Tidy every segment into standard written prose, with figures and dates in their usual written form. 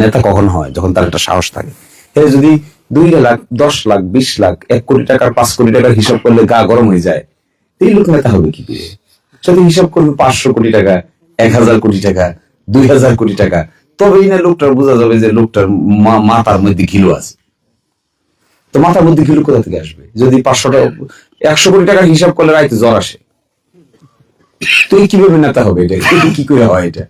নেতা কখন হয়? যখন তার একটা সাহস থাকে। যদি 2 লাখ, 10 লাখ, 20 লাখ, 1 কোটি টাকার, 5 কোটি টাকার হিসাব করলে গা গরম হয়ে যায়, এই লোক নেতা হবে কি করে? যদি হিসাব করবে 500 কোটি টাকা, 1000 কোটি টাকা, 2000 কোটি টাকা, তবেই না লোকটার বোঝা যাবে যে লোকটার মাথার মধ্যে ঘিলু আছে। তো মাথার মধ্যে ঘিলু কোথা থেকে আসবে? যদি 500 টাকা, 100 কোটি টাকার হিসাব করলে রাইতে জ্বর আসে, তুই কিভাবে নেতা হবে? এটা কি করে হয়? এটা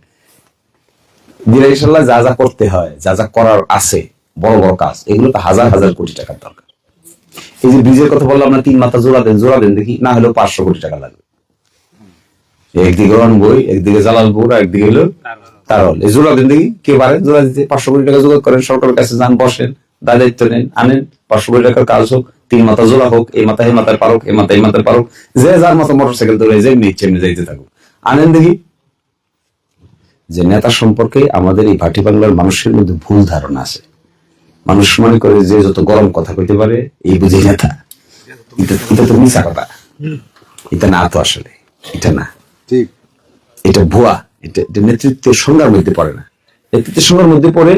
দিনে ইনশাল্লাহ যা যা করতে হয়, যা যা করার আছে, বড় বড় কাজ, এগুলো তো হাজার হাজার কোটি টাকার দরকার। এই যে ব্রিজের কথা বললাম না, 3 মাথা জোড়া দেন দেখি, না হলেও 500 কোটি টাকা লাগবে। একদিকে রনবই, একদিকে জালালপুর, একদিকে হলো তারল। এই জোড়া দেন দেখি, কে পারেন জোড়া দিতে? 500 কোটি টাকা জোগাড় করেন, সরকারের কাছে যান, বসেন, দায়িত্ব নেন, আনেন। 500 কোটি টাকার কাজ হোক, 3 মাথা জোড়া হোক, এই মাথায় এই মাথায় পারুক, এই মাথায় এই মাথায় পারুক, যে যার মতো মোটরসাইকেল ধরে যেমনি ইচ্ছে এমনি যাইতে থাকুক, আনেন দেখি। যে নেতা সম্পর্কে আমাদের এই ভাটি বাংলার মানুষের মধ্যে ভুল ধারণা আছে। মানুষ মনে করে যে যত গরম কথা কইতে পারে এই বুঝে নেতা। এটা তো মিশা কথা, এটা না। তো আসলে এটা না, ঠিক, এটা ভুয়া। এটা নেতৃত্বের সংজ্ঞার মধ্যে পড়ে না। নেতৃত্বের সংজ্ঞার মধ্যে পড়ে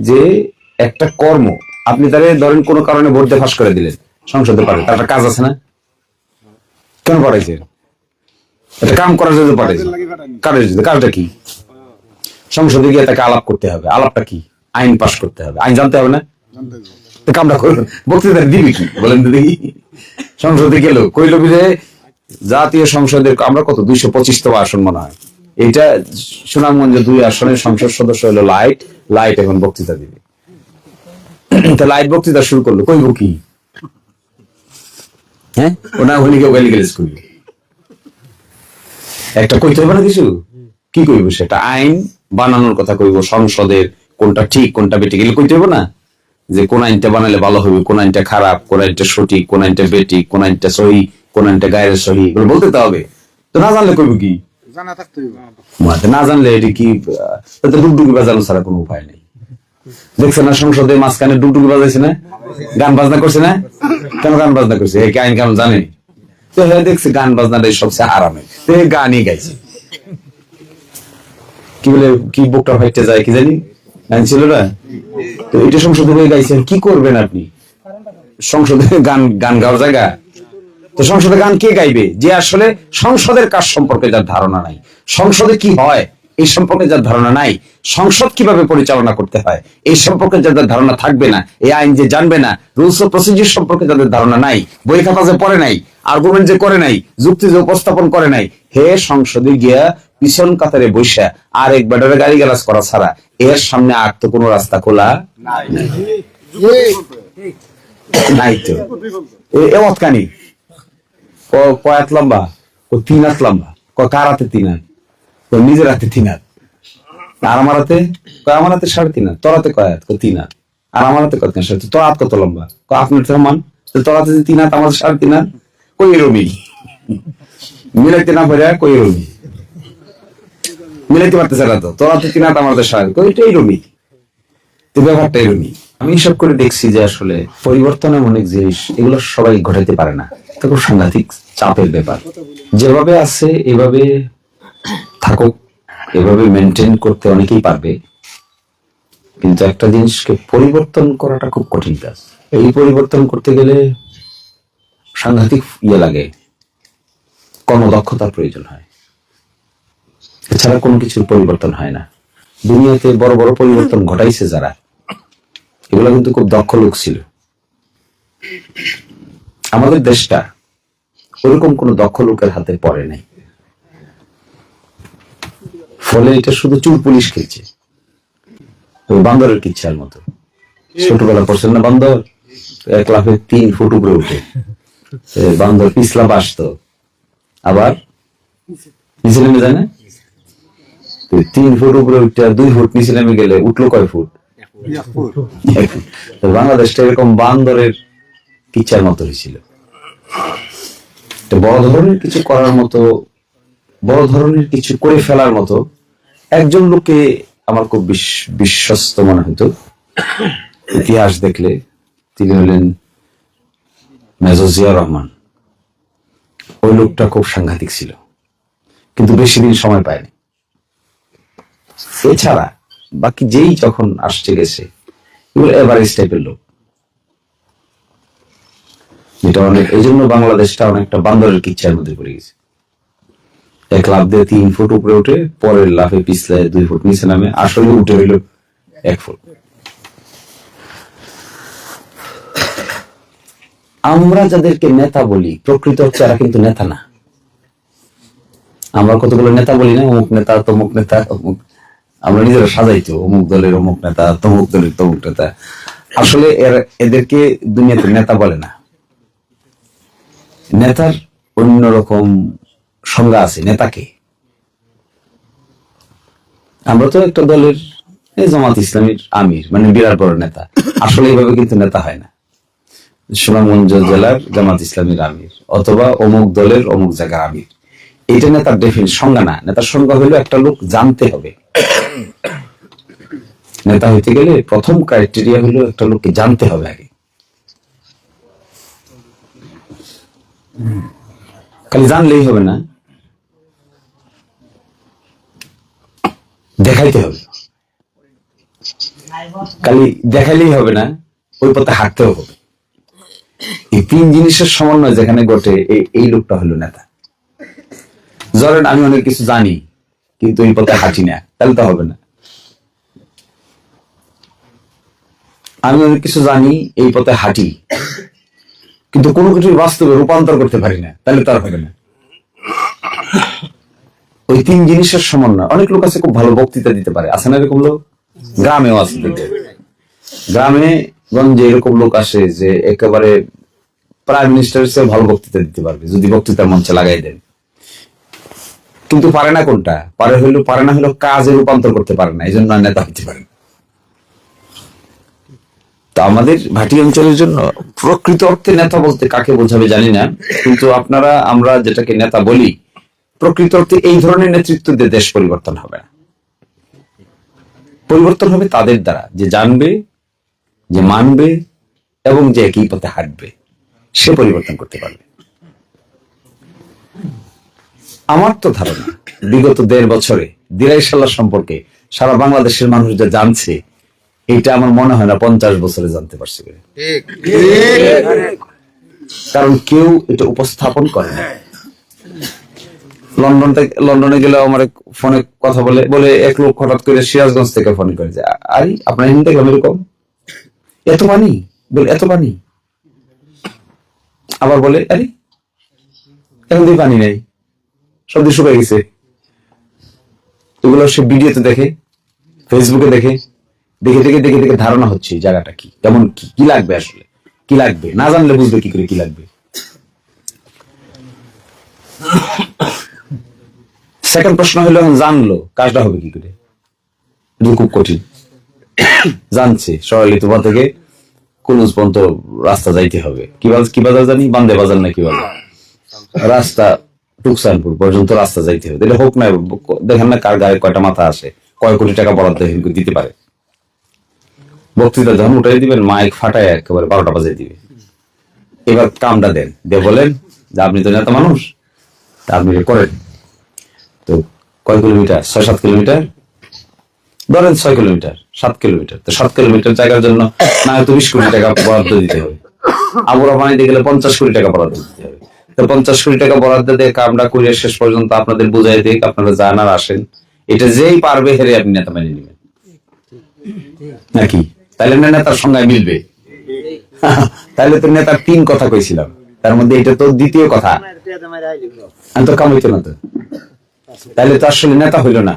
যে একটা কর্ম, আপনি তারে ধরেন কোনো কারণে ভোট দিয়ে ফাঁস করে দিলেন, সংসদে পারে, তার একটা কাজ আছে না? কেন পাঠাইছে? একটা কাম করার জন্য পাঠাইছে। কাজটা কি? সংসদে গিয়ে তাকে আলাপ করতে হবে। আলাপটা কি? আইন পাশ করতে হবে, আইন জানতে হবে না? কামটা করলো, বক্তৃতা দিবি কি বলেন তো দেখি? সংসদে গেল, কইল যে জাতীয় সংসদের আমরা কত 225তম আসন মনে হয়, এটা সুনামগঞ্জে 2 আসনের সংসদ সদস্য হলো লাইট এখন বক্তৃতা দিবে। তা লাইট বক্তৃতা শুরু করলো, কইব কি? হ্যাঁ, ওনা হলি কেউ গালিগালিজ করবে, একটা কইতে হবে না কিছু? কি কইব? সেটা আইন বানানোর কথা কইব, সংসদের কোনটা ঠিক কোনটা বেঠিক এগুলো কইতে হবে না? যে কোন আইনটা বানালে ভালো হবে, কোন আইনটা খারাপ, কোন আইনটা সঠিক, কোন আইনটা বেঠিক, কোন আইনটা সহি, কোন আইনটা গায়ের সহি, এগুলো বলতে তো হবে। তো না জানলে কইব কি? জানা থাকতে হবে। না জানলে এটি কি ডুগডুগি বাজানো ছাড়া কোনো উপায় নেই। দেখছে না সংসদে মাঝখানে ডুগডুগি বাজাইছে না, গান বাজনা করছে না? কেন গান বাজনা করছে? কি আইন কানুন জানে? তো হ্যাঁ, দেখছে গান বাজনাটাই সবচেয়ে আরামে, তো গানই গাইছে। কি বলে, কি বুকটা ফাইটে যায় কি জানি, গান ছিল না? তো এটা সংসদে হয়ে গাইছেন, কি করবেন আপনি? সংসদে গান গাওয়ার জায়গা? তো সংসদে গান কে গাইবে? যে আসলে সংসদের কাজ সম্পর্কে যার ধারণা নাই, সংসদে কি হয় এই সম্পর্কে যার ধারণা নাই, সংসদ কিভাবে পরিচালনা করতে হয় এই সম্পর্কে যাদের ধারণা থাকবে না, এই আইন যে জানবে না, রুলস ও প্রসিডিউর সম্পর্কে যাদের ধারণা নাই, বই খাতা যে পড়ে নাই, আর্গুমেন্ট যে করে নাই, যুক্তি যে উপস্থাপন করে নাই, হে সংসদে গিয়া পিছন কাতারে বৈশা আর এক ব্যাটারে গালি গালাজ করা ছাড়া এর সামনে আর তো কোনো রাস্তা খোলা নাই। তো এমত কানি কয়াত লম্বা, 3 হাত লম্বা, কার হাতে 3 হাত? নিজের হাতে 3 হাত, আর আমার হাতে, আমার হাতে 3.5 হাত, তোর হাতে কয় হাত? 3 হাত, আর আমার হাতে কত? তোর হাত কত লম্বা? আপনার সমান। তোর হাতে 3 হাত, আমার 3.5 হাত, কই রমি মিলাইতে না পারে, কই রমি মিলাইতে পারতেছে না। তো তোর হাতে 3 হাত, আমার হাতে 3.5, কইটাই রমি। তো ব্যাপারটা এরকমই। আমি হিসাব করে দেখছি যে আসলে পরিবর্তন এমন অনেক জিনিস, এগুলো সবাই ঘটাইতে পারে না, এটা খুব সাংঘাতিক চাপের ব্যাপার। যেভাবে আছে এভাবে থাকুক, এভাবে মেনটেন করতে অনেকেই পারবে, কিন্তু একটা জিনিসকে পরিবর্তন করাটা খুব কঠিন কাজ। এই পরিবর্তন করতে গেলে সাংঘাতিক লাগে, কর্মদক্ষতার প্রয়োজন হয়, এছাড়া কোনো কিছুর পরিবর্তন হয় না। দুনিয়াতে বড় বড় পরিবর্তন ঘটাইছে যারা, এগুলো কিন্তু খুব দক্ষ লোক ছিল। আমাদের দেশটা ওরকম কোন দক্ষ লোকের হাতে পড়ে নাই, ফলে এটা শুধু চুল পুলিশ খেয়েছে, বান্দরের কিচ্ছার মতো। ছোটবেলা পড়ছেন না বান্দর? 1 লাফে 3 ফুট উপরে উঠে, বান্দর পিছলা বাসতো, আবার নিচে নেমে যায় না? 3 ফুট উপরে উঠে 2 ফুট নিচে নেমে গেলে উঠলো কয় ফুট? বাংলাদেশটা এরকম বান্দরের কিচ্ছার মতো হয়েছিল। বড় ধরনের কিছু করার মতো, বড় ধরনের কিছু করে ফেলার মতো একজন লোককে আমার খুব বিশ্বস্ত মনে হতো ইতিহাস দেখলে। তিনি হলেন মেজর জিয়া রহমান। ওই লোকটা খুব সাংঘাতিক ছিল, কিন্তু বেশি দিন সময় পায়নি। এছাড়া বাকি যেই যখন আসছে গেছে এগুলো এভারেজ টাইপের লোক, যেটা অনেক, এই জন্য বাংলাদেশটা অনেকটা বান্দরের কিচ্ছার মধ্যে পড়ে গেছে। এক লাফ দিয়ে 3 ফুট উপরে উঠে পরের লাফে পিছলে 2 ফুট নিচে নামে, আসলে উঠে হইল 1 ফুট। আমরা যাদেরকে নেতা বলি প্রকৃত হচ্ছে এরা কিন্তু নেতা না। আমরা কতগুলো নেতা বলি না, অমুক নেতা তমুক নেতা, আমরা নিজেরা সাজাইতো অমুক দলের অমুক নেতা, তমুক দলের তমুক নেতা। আসলে এদেরকে দুনিয়াতে নেতা বলে না। নেতার অন্যরকম সংজ্ঞা আছে। নেতাকে আমরা তো একটা দলের জামাত ইসলামীর আমির, মানে বিরাট বড় নেতা, আসলে এইভাবে কিন্তু নেতা হয় না। সুনামগঞ্জ জেলার জামাত ইসলামীর আমির অথবা অমুক দলের অমুক জায়গার আমির, এটা নেতার ডেফিনিশন, সংজ্ঞা না। নেতার সংজ্ঞা হলো একটা লোক জানতে হবে। নেতা হইতে গেলে প্রথম ক্রাইটেরিয়া হলো একটা লোককে জানতে হবে আগে। খালি জানলেই হবে না, দেখাইতে হবে। খালি দেখাইলেই হবে না, ওই পথে হাঁটতেও হবে। এই 3 জিনিসের সমন্বয় যেখানে ঘটে, এই লোকটা হলো নেতা। ধরেন আমি অনেক কিছু জানি কিন্তু এই পথে হাঁটি না, তাহলে তো হবে না। আমি অনেক কিছু জানি, এই পথে হাঁটি, কিন্তু কোনো কিছু বাস্তবে রূপান্তর করতে পারি না, তাহলে তো আর হবে না। ওই 3 জিনিসের সমন্বয়। অনেক লোক আছে খুব ভালো বক্তৃতা দিতে পারে, আছে না এরকম লোক? গ্রামেও আছে, গ্রামে গঞ্জে এরকম লোক আসে যে একেবারে প্রাইম মিনিস্টারের চেয়ে ভালো বক্তৃতা দিতে পারবে যদি বক্তৃতার মঞ্চে লাগাই দেন। কিন্তু পারে না কোনটা? পারে না হলো কাজে রূপান্তর করতে পারে না, এই জন্য নেতা হইতে পারে না। তো আমাদের ভাটি অঞ্চলের জন্য প্রকৃত অর্থে নেতা বলতে কাকে বোঝাবে জানি না, কিন্তু আমরা যেটাকে নেতা বলি, প্রকৃত অর্থে এই ধরনের নেতৃত্ব দিয়ে দেশ পরিবর্তন হবে না। পরিবর্তন হবে তাদের দ্বারা, যে জানবে, যে মানবে এবং যে একই পথে হাঁটবে, সে পরিবর্তন করতে পারবে। আমার তো ধারণা বিগত 1.5 বছরে দিরাই সাল্লাহ সম্পর্কে সারা বাংলাদেশের মানুষ যা জানছে, এটা আমার মনে হয় না 50 বছরে জানতে পারছে। কারণ কেউ এটা উপস্থাপন করে না। লন্ডনে গেলে আমার ফোনে কথা বলে এক লোক হঠাৎ করে সিরাজগঞ্জ থেকে ফোন করে যে, আরে আপনার হিন্দি দেখলাম এরকম, এত পানি, বলে এত পানি। আবার বলে আরে এখন দিয়ে পানি নেই, সব দিয়ে শুকিয়ে গেছে। এগুলো সে ভিডিওতে দেখে, ফেসবুকে দেখে, দেখে ধারণা হচ্ছে এই জায়গাটা কি, কেমন, কি লাগবে, আসলে কি লাগবে না জানলে বুঝবে কি করে কি লাগবে। সেকেন্ড প্রশ্ন হলো, জানলো কাজটা হবে কি করে? খুব কঠিন। জানছে সরালি তোমার থেকে কুলুজ পর্যন্ত রাস্তা যাইতে হবে, কি বাজার জানি, বান্দে বাজার না কি বাজার, রাস্তা টুকসানপুর পর্যন্ত রাস্তা যাইতে হবে। তাহলে হোক না, দেখেন না কার গায়ে কয়টা মাথা আসে, কয় কোটি টাকা বরাদ্দ দিতে পারে। বক্তৃতা যখন উঠাই দিবেন, মাইক ফাটায় একেবারে 12টা বাজিয়ে দিবে। এবার কামটা দেন, বলেন যে আপনি তো নেতা মানুষ, তা আপনি করেন। তো কয় কিলোমিটার? 6-7 কিলোমিটার ধরেন, 6 কিলোমিটার, 7 কিলোমিটার। তো 7 কিলোমিটার জায়গার জন্য না হয়তো 20 কোটি টাকা বরাদ্দ দিতে হবে। আবুরা পানিতে গেলে 50 কোটি টাকা বরাদ্দ দিতে হবে। তো 50 কোটি টাকা বরাদ্দ দিয়ে কামটা করে শেষ পর্যন্ত আপনাদের বুঝাই দিক, আপনারা যান আর আসেন। এটা যেই পারবে হেরে আপনি নেতা মেনে নেবেন নাকি? তাহলে না নেতার সংজ্ঞায় মিলবে? তাহলে তো নেতার 3 কথা কইছিলাম, তার মধ্যে এটা তো দ্বিতীয় কথা। আমি তো কাম হইতো না তো, তাহলে তো আসলে নেতা হইল না।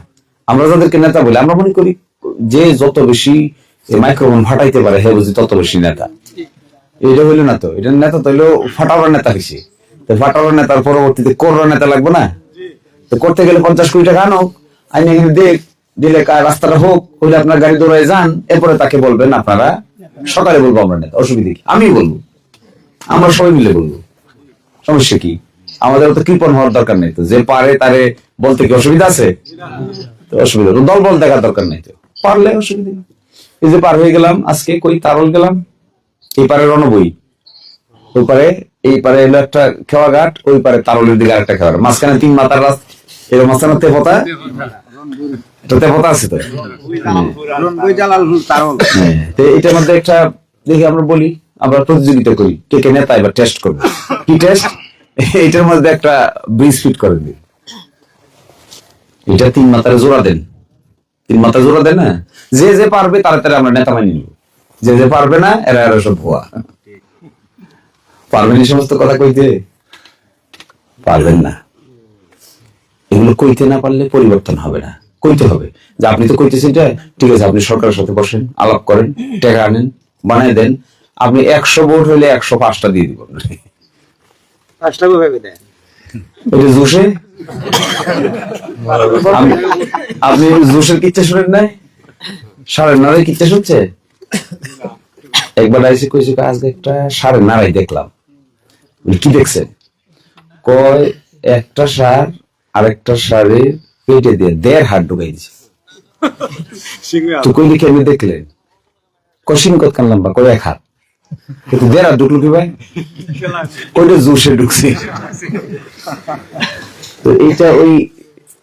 আমরা যাদেরকে নেতা বলি, আমরা মনে করি যে যত বেশি মাইক্রোফোন ফাটাইতে পারে হে বুঝি তত বেশি নেতা। এটা হইলো না তো, এটা নেতা তো হইলো ফাটাবার নেতা হয়েছে। তো ফাটাবার নেতার পরবর্তীতে করোনা নেতা লাগবে না? তো করতে গেলে 50 কোটি টাকা আনো, আইনে এখানে দেখ দিলে রাস্তাটা হোক, হইলে আপনার গাড়ি দৌড়ায় যান, এরপরে তাকে বলবেন আপনারা সকালে বলবো আমরা নেতা, অসুবিধা কি? আমি বলবো, আমরা সবাই মিলে বলবো, সমস্যা কি? আমাদের তো কৃপণ হওয়ার দরকার নেই। তো যে পারে তারে বলতে কি অসুবিধা আছে? অসুবিধা তো দল বল দেখার দরকার নেই, তো পারলে অসুবিধা। এই যে পার হয়ে গেলাম আজকে, কই তারল গেলাম, এই পারে রণবই, ওই পারে, এই পারে এলো একটা খেওয়া ঘাট, ওই পারে তারলের দিকে আরেকটা খেওয়া, মাঝখানে 3 মাথার রাস্তা, এর মাঝখানে তেপতা, এটাতে কথা আছে তো। এটার মধ্যে একটা দেখি আমরা বলি, আমরা প্রতিযোগিতা করি কে কে নেতা এবার টেস্ট করবো। কি টেস্ট? এটার মধ্যে একটা ব্রিজ ফিট করে দিই, এটা 3 মাথায় জোড়া দেন, 3 মাথা জোড়া দেন না, যে যে পারবে তারা তারা আমরা নেতা মানি নিব, যে যে পারবে না এরা এরা সব ভুয়া। পারবেন এই সমস্ত কথা কইতে? পারবেন না। এগুলো কইতে না পারলে পরিবর্তন হবে না, কইতে হবে যে আপনি তো কইতেছেন ঠিক আছে, আপনি সরকারের সাথে বসেন, আলাপ করেন, টাকা আনেন, বানাই দেন, আপনি 100 ভোট হইলে 105টা দিয়ে দিব। 5টা ভাবে দেন এটা জোশে আপনি জোশের কিচ্ছা শুনেন নাই? 9:30 কিচ্ছা শুনছে? একবার আইসি কইছে আজকে একটা 9:30 দেখলাম। কি দেখছেন? কয় একটা সার আরেকটা সারের পেটে দিয়ে 1.5 হাত ঢুকাই দিছে। তো কইলে কেমনি দেখলেন? কশিন কত কান লম্বা, কয় 1 হাত, কিন্তু 1.5 হাত ঢুকলো কি ভাই? ওইটা জোশে ঢুকছে। তো এইটা ওই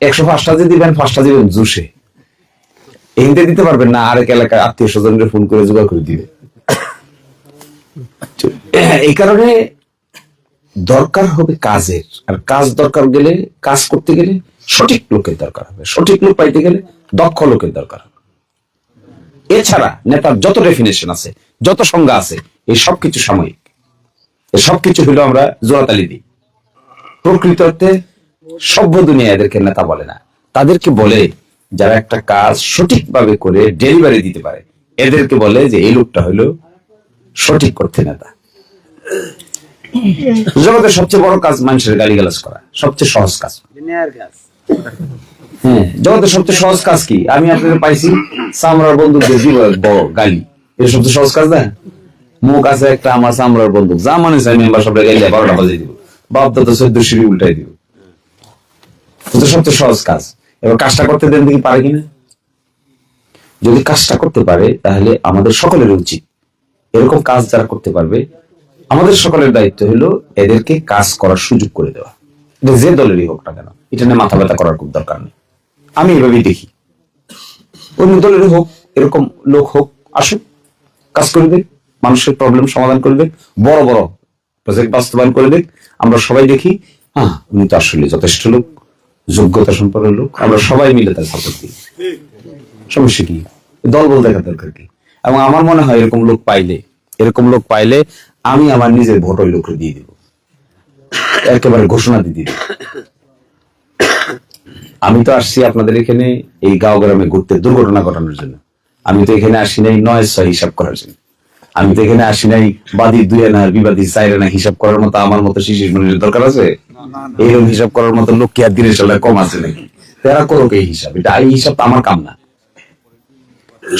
105টা যে দিবেন, 5টা দিবেন জোশে, এনতে দিতে পারবেন না, আরেক এলাকায় আত্মীয় স্বজনকে ফোন করে জোগাড় করে দিবে। এই কারণে দরকার হবে কাজের, আর কাজ দরকার গেলে, কাজ করতে গেলে সঠিক লোকের দরকার হবে, সঠিক লোক পাইতে গেলে দক্ষ লোকের দরকার হবে। এছাড়া নেতার যত ডেফিনেশন আছে, যত সংজ্ঞা আছে, এই সবকিছু সাময়িক, এই সবকিছু হলো আমরা জোড়াতালি দিই। প্রকৃত অর্থে সভ্য দুনিয়া এদেরকে নেতা বলে না, তাদেরকে বলে যারা একটা কাজ সঠিকভাবে করে ডেলিভারি দিতে পারে, এদেরকে বলে যে এই লোকটা হলো সঠিক করতে নেতা। জগতের সবচেয়ে বড় কাজ মানুষের গালিগালাজ করা, সবচেয়ে সহজ কাজ। হ্যাঁ, জগতের সবচেয়ে সহজ কাজ কি? আমি আপনাদের পাইছি চামড়ার বন্দুক দিয়ে গালি, এটা সবচেয়ে সহজ কাজ না? মুখ আছে একটা আমার চামড়ার বন্দুক, যা মানে চাই মেম্বার সব গাইলে 12টা বাজিয়ে দিব, বাপ দাদা 14 সিঁড়ি উল্টাই দিব, এটা সবচেয়ে সহজ কাজ। এবার কাজটা করতে দেন দেখি পারে কিনা। যদি কাজটা করতে পারে তাহলে আমাদের সকলের উচিত এরকম কাজ যারা করতে পারবে, আমাদের সকলের দায়িত্ব হলো এদেরকে কাজ করার সুযোগ করে দেওয়া। এটা যে দলেরই হোক না কেন, এটা নিয়ে মাথা ব্যথা করার খুব দরকার নেই। আমি এভাবেই দেখি, অন্য দলেরই হোক, এরকম লোক হোক, আসুক, কাজ করে দেখ, মানুষের প্রবলেম সমাধান করে দেখ, বড় বড় প্রজেক্ট বাস্তবায়ন করে দেখ, আমরা সবাই দেখি হ্যাঁ উনি তো আসলে যথেষ্ট লোক, যোগ্যতা সম্পন্ন লোক, আমরা সবাই মিলে তার সাপোর্ট দিই। সমস্যা কি? দল বল দেখার দরকার কি? এবং আমার মনে হয় এরকম লোক পাইলে আমি আমার নিজের ভোট ওই লোককে দিয়ে দিব, একেবারে ঘোষণা দিয়ে দিব। আমি তো আসছি আপনাদের এখানে এই গাঁও গ্রামে ঘুরতে, দুর্ঘটনা ঘটানোর জন্য। আমি তো এখানে আসি নাই 9-6 হিসাব করার জন্য। আমি তো এখানে আসি নাই বাদী 2 আনা বিবাদী 4 আনা হিসাব করার মতো আমার মতো শিশির মনির দরকার আছে? এইরকম হিসাব করার মতো লোক কি আর দিনের সালে কম আছে নাকি? তারা করুক এই হিসাব, এটা এই হিসাব তো আমার কাম না।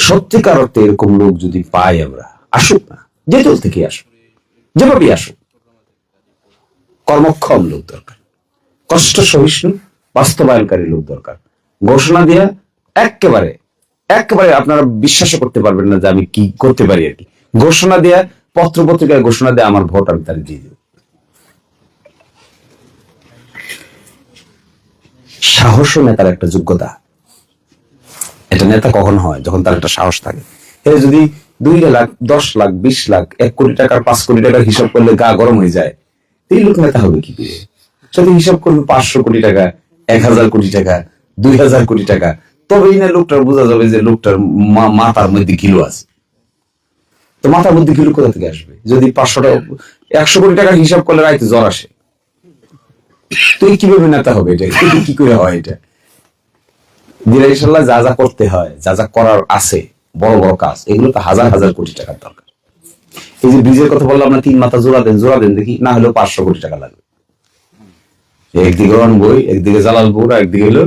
সত্যিকার অর্থে এরকম লোক যদি পাই আমরা, আসুক না, যে দল থেকে আসুক, যেভাবেই আসুক, কর্মক্ষম লোক দরকার, কষ্ট সহিষ্ণু বাস্তবায়নকারী লোক দরকার। ঘোষণা দিয়া একেবারে আপনারা বিশ্বাস করতে পারবেন না যে আমি কি করতে পারি আর কি। ঘোষণা দেয়া, পত্র পত্রিকায় ঘোষণা দেয়া আমার ভোট আমি তার দিয়ে দেব। সাহস নেতার একটা যোগ্যতা। এটা নেতা কখন হয়? যখন তার একটা সাহস থাকে। যদি 2 লাখ 10 লাখ 20 লাখ 1 কোটি টাকার 5 কোটি টাকার হিসাব করলে গা গরম হয়ে যায়, এই লোক নেতা হবে কি করে? যদি হিসাব করবে 500 কোটি টাকা, 1000 কোটি টাকা, 2000 কোটি টাকা, তবেই না লোকটার বোঝা যাবে যে লোকটার মাথার মধ্যে কিলো আছে। তো মাথার মধ্যে কিলো কোথা থেকে আসবে? যদি 100 কোটি টাকার হিসাব করলে রাইতে জ্বর আসে, তো কিভাবে নেতা হবে? এটা কি করে হয়? এটা ইনশাল্লাহ যা যা করতে হয়, যা যা করার আছে, বড় বড় কাজ, এগুলো তো হাজার হাজার কোটি টাকার দরকার। এই যে ব্রিজের কথা বললাম না, 3 মাথা জোড়া দেন দেখি, না হলেও 500 কোটি টাকা লাগবে। একদিকে রনবই, একদিকে জালালপুর, একদিকে হলো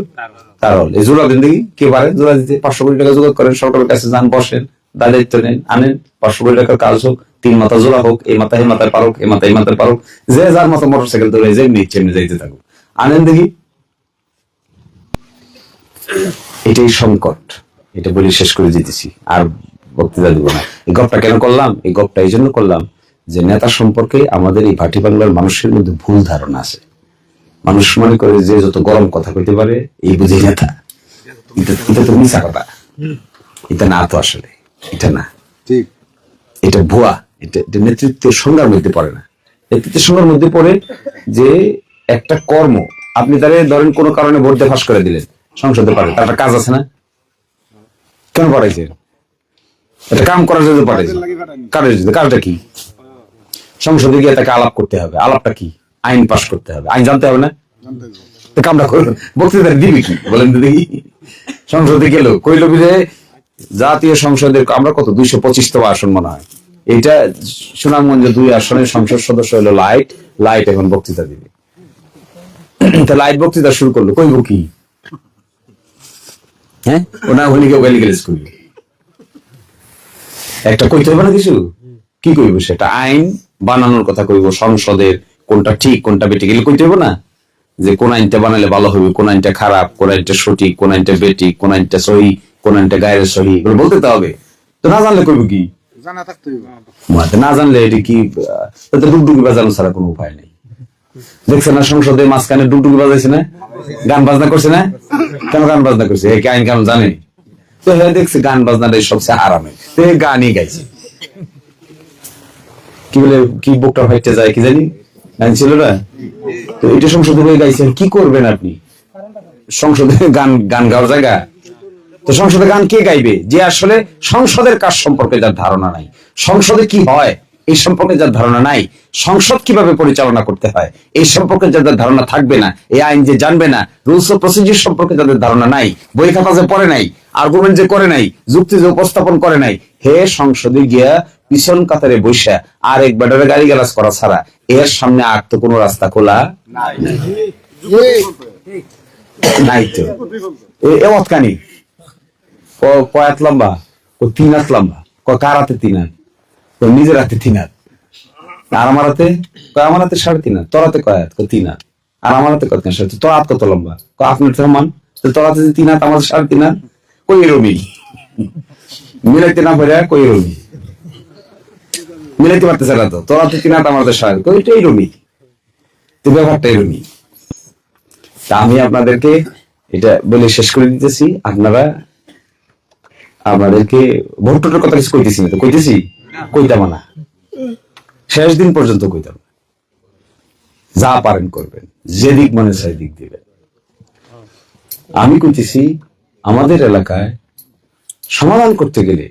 তারল। এই জোড়া দেন দেখি, কে পারে জোড়া দিতে? 500 কোটি টাকা জোগাড় করেন, সরকারের কাছে যান, বসেন, দায়িত্ব নেন, আনেন, 500 কোটি টাকার কাজ হোক, 3 মাথা জোড়া হোক, এই মাথায় পারুক, এই মাথায় পারুক, যে যার মতো মোটরসাইকেল ধরে যেমনি ইচ্ছে এমনি যাইতে থাকুক, আনেন দেখি। এটাই সংকট, এটা বলি শেষ করে দিতেছি, আর বক্তৃতা দিব না। এই গপটা কেন করলাম? এই গপটা এই জন্য করলাম যে নেতা সম্পর্কে আমাদের এই ভাটি বাংলার মানুষের মধ্যে ভুল ধারণা আছে। মানুষ মনে করে যে যত গরম কথা কইতে পারে এই বুঝি নেতা, এটা তো মিশা কথা, এটা না তো আসলে, এটা না, ঠিক এটা ভুয়া, এটা নেতৃত্বের সংজ্ঞার মধ্যে পড়ে না। নেতৃত্বের সংজ্ঞার মধ্যে পড়ে যে একটা কর্ম, আপনি তাহলে ধরেন কোনো কারণে ভোট দিয়ে ফাঁস করে দিলেন, সংসদে পারে, তার একটা কাজ আছে না, কেন পাঠাইছে? এটা কাম করার জন্য পাঠাইছে, কাজটা কি? সংসদে গিয়ে তাকে আলাপ করতে হবে, আলাপটা কি? আইন পাস করতে হবে, আইন জানতে হবে না? কামটা করলো, বক্তৃতা দিবি কি বলেন তো দেখি? সংসদে গেল, কইল যে জাতীয় সংসদের আমরা কত 225তম আসন মনে হয়, এইটা সুনামগঞ্জ 2 আসনের সংসদ সদস্য হলো লাইট এখন বক্তৃতা দিবে। তা লাইট বক্তৃতা শুরু করলো, কইব কি? হ্যাঁ, ওনা হলি কেউ গালি গালিজ করবে, একটা কইতে হবে না কিছু, কি কইব? সেটা আইন বানানোর কথা কইব, সংসদের কোনটা ঠিক কোনটা বেঠিক এগুলো কইতে হবে না, যে কোন আইনটা বানালে ভালো হবে, কোন আইনটা খারাপ, কোন আইনটা সঠিক, কোন আইনটা বেঠিক, কোন আইনটা সহি, কোন আইনটা গায়ের সহি, এগুলো বলতে তো হবে। তো না জানলে কইব কি? জানা থাকতে হইবে। না জানলে এটি কি ডুগডুগি বাজানো ছাড়া কোনো উপায় নেই। দেখছে না সংসদে মাঝখানে ডুগডুগি বাজাইছে না, গান বাজনা করছে না? কেন গান বাজনা করছে? কি আইন কানুন জানে? তো হ্যাঁ, দেখছে গান বাজনাটাই সবচেয়ে আরামে, তো গানই গাইছে, কি বলে কি বুকটা ফাইটে যায় কি জানি, গান ছিল না? তো এটা সংসদে হয়ে গাইছেন, কি করবেন আপনি? সংসদে গান গাওয়ার জায়গা? তো সংসদে গান কে গাইবে? যে আসলে সংসদের কাজ সম্পর্কে যার ধারণা নাই, সংসদে কি হয় এই সম্পর্কে যার ধারণা নাই, সংসদ কিভাবে পরিচালনা করতে হয় এই সম্পর্কে যাদের ধারণা থাকবে না, এই আইন যে জানবে না, রুলস ও প্রসিডিউর সম্পর্কে যাদের ধারণা নাই, বই খাতা যে পড়ে নাই, আর্গুমেন্ট যে করে নাই, যুক্তি যে উপস্থাপন করে নাই, হে সংসদে গিয়া পিছন কাতারে বসে আর এক ব্যাটারে গালি গালাজ করা ছাড়া এর সামনে আর তো কোনো রাস্তা খোলা নাই। তো এ অতকানি কয়াত লম্বা, 3 হাত লম্বা, কার হাতে 3 হাত? নিজের হাতে 3 হাত, আর আমার হাতে আমার হাতে 3.5 হাত, তোর হাতে কয় হাত? 3 হাত, আর আমার হাতে কত? তোর হাত কত লম্বা? আপনার সমান, তোর হাতে 3 হাত, আমার 3.5 হাত, কই রবি মিলাইতে না পারে, কই রবি মিলাইতে পারতেছে না, তো তোর হাতে 3 হাত, আমার হাতে 3.5, কইটাই রবি, তো ব্যাপারটাই রবি। তা আমি আপনাদেরকে এটা বলে শেষ করে দিতেছি, আপনারা আমাদেরকে ভোটের কথা কিছু কইতেছি না, তো কইতেছি, কইতাম না, শেষ দিন পর্যন্ত কইতাম, যা পারেন করবেন, যেদিক মনে চাই দিক দিবেন। আমি কইতেছি আমাদের এলাকায় সমাধান করতে গেলে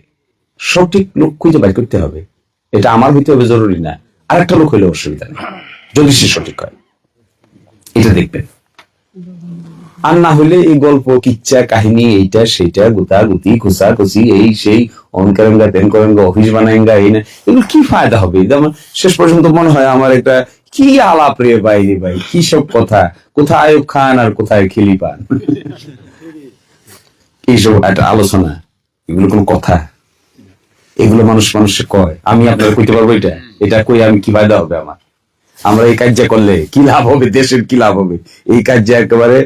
সঠিক লোক খুঁজে বের করতে হবে, এটা আমার হইতে হবে জরুরি না, আরেকটা লোক হইলে অসুবিধা নেই, যদি সে সঠিক হয়, এটা দেখবেন। আর না হলে এই গল্প কিচ্ছা কাহিনী এইটা সেইটা গুতা গুতি খুসা খুশি এই সেই অন করেঙ্গা তেন করেঙ্গা অফিস বানায়েঙ্গা, এই না, এগুলো কি ফায়দা হবে? যেমন শেষ পর্যন্ত মনে হয় আমার একটা কি আলাপ রে ভাই, রে ভাই কি সব কথা, কোথায় আয়ুব খান আর কোথায় খিলি পান, এইসব একটা আলোচনা, এগুলো কোন কথা? এগুলো মানুষে কয়, আমি আপনারা কইতে পারবো এটা কই আমি কি ফায়দা হবে আমার? আমরা এই কাজ করলে কি লাভ হবে, দেশের কি লাভ হবে? এই কাজ একেবারে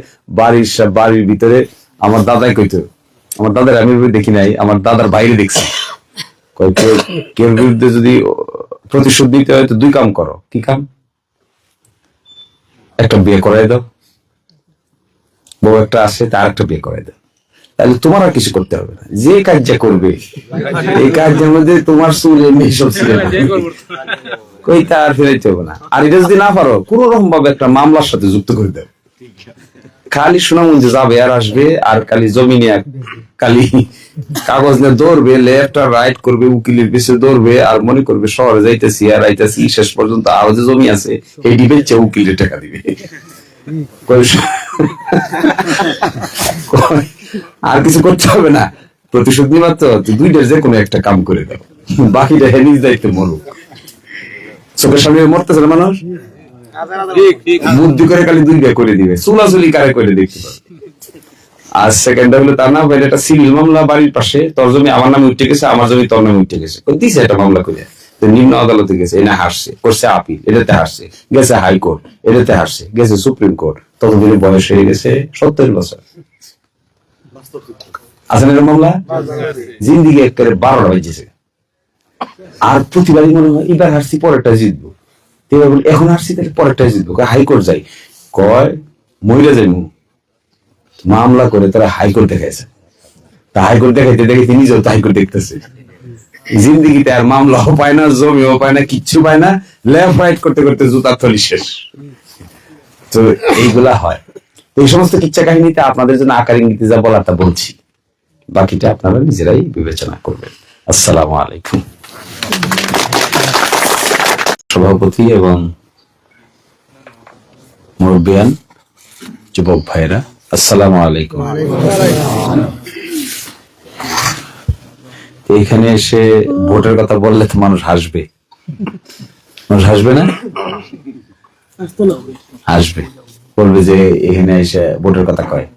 বাড়ির ভিতরে আমার দাদাই কইতো, আমার দাদার আমি দেখি নাই, আমার দাদার বাইরে দেখছি, কেউ বিরুদ্ধে যদি প্রতিশোধ দিতে হয় তো 2 কাম করো। কি কাম? একটা বিয়ে করাই দাও, বউ একটা আসে, তার একটা বিয়ে করাই দাও, তাহলে তোমার আর কিছু করতে হবে না, যে কাজ করবে এই কাজের মধ্যে তোমার চুল এমনি সব ছিল কইতা আর ফেরাইতে হবে না। আর এটা যদি না পারো কোন রকম ভাবে একটা মামলার সাথে যুক্ত করে দেবে, খালি সুনামগঞ্জে যাবে আর আসবে, আর খালি জমিনে খালি কাগজ নিয়ে দৌড়বে, লেফট আর রাইট করবে, উকিলের পিছনে দৌড়বে, আর মনে করবে শহরে যাইতেছি আর আইতেছি, শেষ পর্যন্ত আরো যে জমি আছে এই বেচে উকিলের টাকা দিবে, আর কিছু করতে হবে না, প্রতিশোধ নিবার তো 2টার যে কোনো একটা কাম করে দাও, বাকিটা হেনিজ দায়িত্ব মরুক। চোখের সামনে মরতেছে না মানুষ, বুদ্ধি করে খালি 2 বিয়ে করে দিবে, চুলাচুলি কারে করে দেখতে পাবে। আর সেকেন্ড হলো তা না, এটা সিভিল মামলা, বাড়ির পাশে তোর জমি আমার নামে উঠে গেছে, আমার জমি তোর নামে উঠে গেছে, দিছে একটা মামলা করে, তো নিম্ন আদালতে গেছে, এনে হারছে, করছে আপিল, এটাতে হারছে, গেছে হাইকোর্ট, এটাতে হারছে, গেছে সুপ্রিম কোর্ট, ততদিনে বয়স হয়ে গেছে 70 বছর। আছে না মামলা? জিন্দিগি একেবারে 12টা বাজছে, আর প্রতিবারই মনে হয় এবার হারছি পরেরটা জিতবো, এবার বলি এখন হারছি তাহলে পরেরটা জিতবো, হাইকোর্ট যাই, কয় মহিলা যাই মামলা করে তারা হাইকোর্ট দেখাইছে, তা হাইকোর্ট দেখাইতে দেখে তিনি নিজেও তাই করে দেখতেছে। জিন্দিগিতে আর মামলাও পায় না, জমিও পায় না, কিচ্ছু পায় না, লেফট রাইট করতে করতে জুতার থলি শেষ। তো এইগুলা হয়। তো এই সমস্ত কিচ্ছা কাহিনীতে আপনাদের জন্য আকার ইঙ্গিতে যা বলা তা বলছি, বাকিটা আপনারা নিজেরাই বিবেচনা করবেন। আসসালামু আলাইকুম। সভাপতি এবং মুরব্বিয়ান, যুবক ভাইরা, আসসালামু আলাইকুম। এইখানে এসে ভোটের কথা বললে তো মানুষ হাসবে, মানুষ হাসবে না? হাসবে, বলবে যে এখানে এসে ভোটের কথা কয়,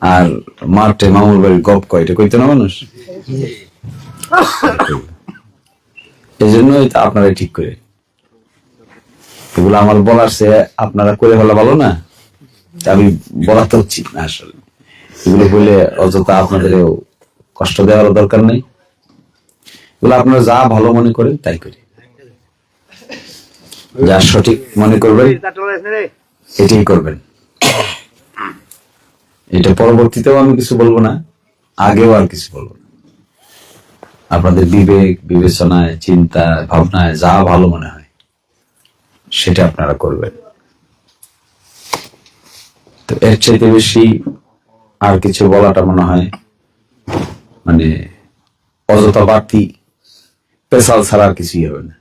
আর মাঠে মামুর বাড়ির গপ কয়, এটা কইতো না মানুষ। এই জন্যই তো আপনারা ঠিক করে এগুলো আমার বলার সে আপনারা করে ফেলা ভালো না, আমি বলা তো উচিত না আসলে। এগুলো বলে অযথা আপনাদের কষ্ট দেওয়ার দরকার নেই। এগুলো আপনারা যা ভালো মনে করেন তাই করি, যা সঠিক মনে করবেন এটাই করবেন। এটা পরবর্তীতেও আমি কিছু বলবো না, আগেও আর কিছু বলবো না। আপনাদের বিবেক বিবেচনায়, চিন্তা ভাবনায় যা ভালো মনে হয় সেটা আপনারা করবেন। তো এর চাইতে বেশি আর কিছু বলাটা মনে হয় মানে অযথা বাড়তি পেশাল ছাড়া আর কিছুই হবে না।